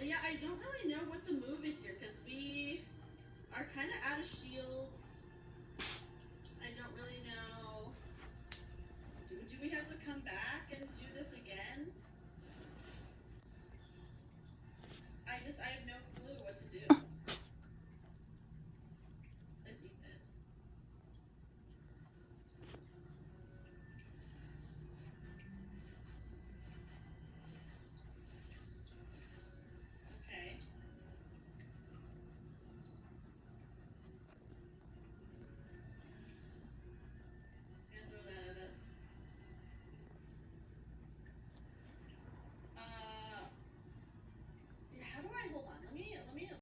Yeah, I don't really know what the move is here because we are kind of out of shields. I don't really know. Do we have to come back and do this again? I have no clue what to do. Let's eat this. Okay. It's gonna throw that at us. Yeah, how do I hold